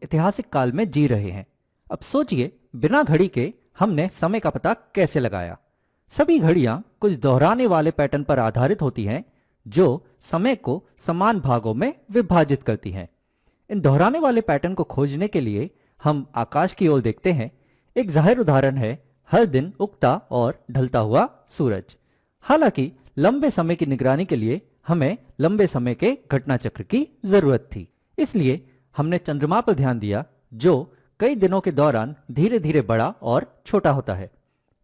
ऐतिहासिक काल में जी रहे हैं। अब सोचिए, बिना घड़ी के हमने समय का पता कैसे लगाया। सभी घड़ियां कुछ दोहराने वाले पैटर्न पर आधारित होती हैं जो समय को समान भागों में विभाजित करती हैं। इन दोहराने वाले पैटर्न को खोजने के लिए हम आकाश की ओर देखते हैं। एक जाहिर उदाहरण है हर दिन उगता और ढलता हुआ सूरज। हालांकि लंबे समय की निगरानी के लिए हमें लंबे समय के घटना चक्र की जरूरत थी, इसलिए हमने चंद्रमा पर ध्यान दिया जो कई दिनों के दौरान धीरे धीरे बड़ा और छोटा होता है।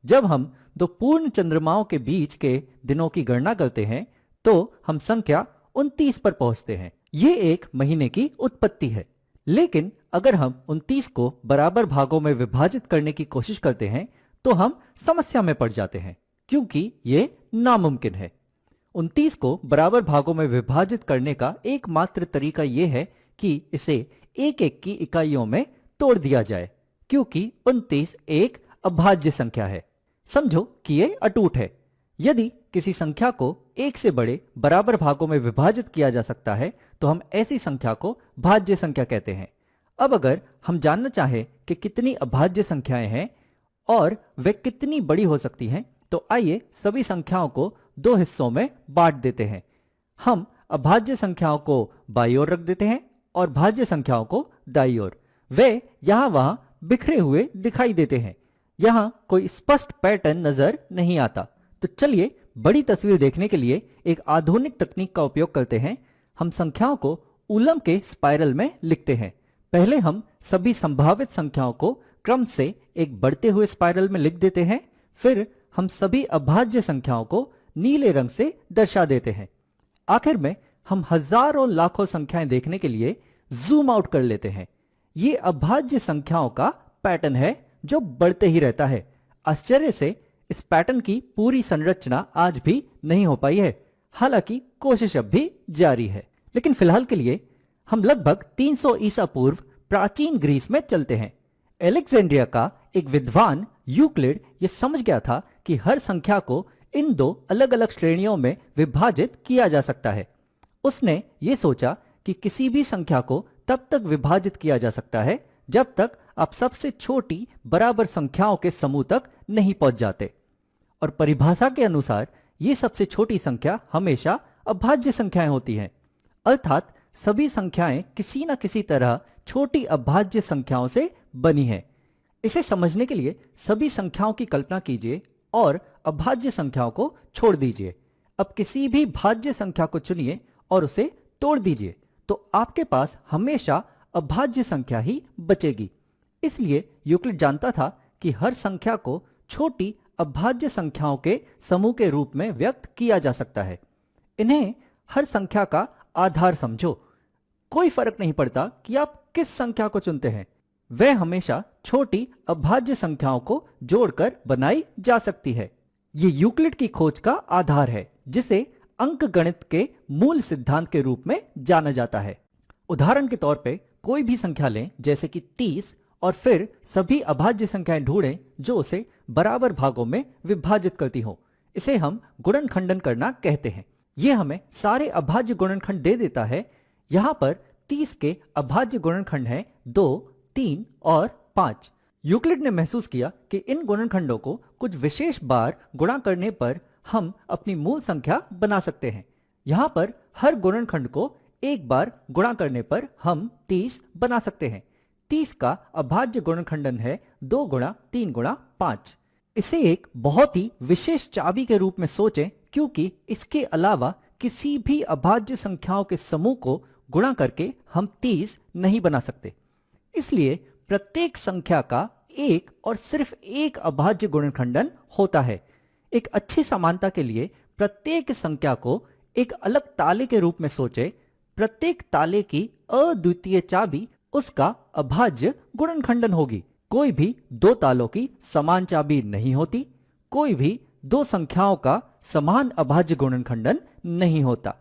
जब हम दो पूर्ण चंद्रमाओं के बीच के दिनों की गणना करते हैं तो हम संख्या 29 पर पहुंचते हैं। ये एक महीने की उत्पत्ति है, लेकिन अगर हम 29 को बराबर भागों में विभाजित करने की कोशिश करते हैं तो हम समस्या में पड़ जाते हैं, क्योंकि ये नामुमकिन है। 29 को बराबर भागों में विभाजित करने का एकमात्र तरीका यह है कि इसे एक एक की इकाइयों में तोड़ दिया जाए, क्योंकि 29 एक अभाज्य संख्या है। समझो कि यह अटूट है। यदि किसी संख्या को एक से बड़े बराबर भागों में विभाजित किया जा सकता है तो हम ऐसी संख्या को भाज्य संख्या कहते हैं। अब अगर हम जानना चाहें कि कितनी अभाज्य संख्याएं हैं और वे कितनी बड़ी हो सकती हैं, तो आइए सभी संख्याओं को दो हिस्सों में बांट देते हैं। हम अभाज्य संख्याओं को बाईं ओर रख देते हैं और भाज्य संख्याओं को दाईं ओर। वे यहां वहां बिखरे हुए दिखाई देते हैं। यहां कोई स्पष्ट पैटर्न नजर नहीं आता। तो चलिए बड़ी तस्वीर देखने के लिए एक आधुनिक तकनीक का उपयोग करते हैं। हम संख्याओं को उलम के स्पाइरल में लिखते हैं। पहले हम सभी संभावित संख्याओं को क्रम से एक बढ़ते हुए स्पाइरल में लिख देते हैं। फिर हम सभी अभाज्य संख्याओं को नीले रंग से दर्शा देते हैं। आखिर में हम हजारों लाखों संख्याएं देखने के लिए जूम आउट कर लेते हैं। ये अभाज्य संख्याओं का पैटर्न है जो बढ़ते ही रहता है। आश्चर्य से इस पैटर्न की पूरी संरचना आज भी नहीं हो पाई है, हालांकि कोशिश अब भी जारी है। लेकिन फिलहाल के लिए हम लगभग 300 ईसा पूर्व प्राचीन ग्रीस में चलते हैं। एलेक्जेंड्रिया का एक विद्वान यूक्लिड ये समझ गया था कि हर संख्या को इन दो अलग अलग श्रेणियों में विभाजित किया जा सकता है। उसने ये सोचा कि किसी भी संख्या को तब तक विभाजित किया जा सकता है जब तक आप सबसे छोटी बराबर संख्याओं के समूह तक नहीं पहुंच जाते। और परिभाषा के अनुसार ये सबसे छोटी संख्या हमेशा अभाज्य संख्याएं होती हैं, अर्थात सभी संख्याएं किसी न किसी तरह छोटी अभाज्य संख्याओं से बनी हैं। इसे समझने के लिए सभी संख्याओं की कल्पना कीजिए और अभाज्य संख्याओं को छोड़ दीजिए। अब किसी भी भाज्य संख्या को चुनिए और उसे तोड़ दीजिए, तो आपके पास हमेशा अभाज्य संख्या ही बचेगी। इसलिए यूक्लिड जानता था कि हर संख्या को छोटी अभाज्य संख्याओं के समूह के रूप में व्यक्त किया जा सकता है। इन्हें हर संख्या का आधार समझो। कोई फर्क नहीं पड़ता कि आप किस संख्या को चुनते हैं, वह हमेशा छोटी अभाज्य संख्याओं को जोड़कर बनाई जा सकती है। ये यूक्लिड की खोज का आधार है, जिसे अंकगणित के मूल सिद्धांत के रूप में जाना जाता है। उदाहरण के तौर पे कोई भी संख्या लें, जैसे कि 30, और फिर सभी अभाज्य संख्याएं ढूंढें जो उसे बराबर भागों में विभाजित करती हो। इसे हम गुणनखंडन करना कहते हैं। यह हमें सारे अभाज्य गुणनखंड दे देता है। यहां पर 30 के अभाज्य गुणनखंड हैं 2, 3 और 5। यूक्लिड ने महसूस किया कि इन गुणनखंडों को कुछ विशेष बार गुणा करने पर हम अपनी मूल संख्या बना सकते हैं। यहां पर हर गुणनखंड को एक बार गुणा करने पर हम 30 बना सकते हैं। 30 का अभाज्य गुणनखंडन है 2 गुणा 3 गुणा 5। इसे एक बहुत ही विशेष चाबी के रूप में सोचें, क्योंकि इसके अलावा किसी भी अभाज्य संख्याओं के समूह को गुणा करके हम 30 नहीं बना सकते। इसलिए प्रत्येक संख्या का एक और सिर्फ एक अभाज्य गुणनखंडन होता है। एक अच्छी समानता के लिए प्रत्येक संख्या को एक अलग ताले के रूप में सोचें। प्रत्येक ताले की अद्वितीय चाबी उसका अभाज्य गुणनखंडन होगी। कोई भी दो तालों की समान चाबी नहीं होती। कोई भी दो संख्याओं का समान अभाज्य गुणनखंडन नहीं होता।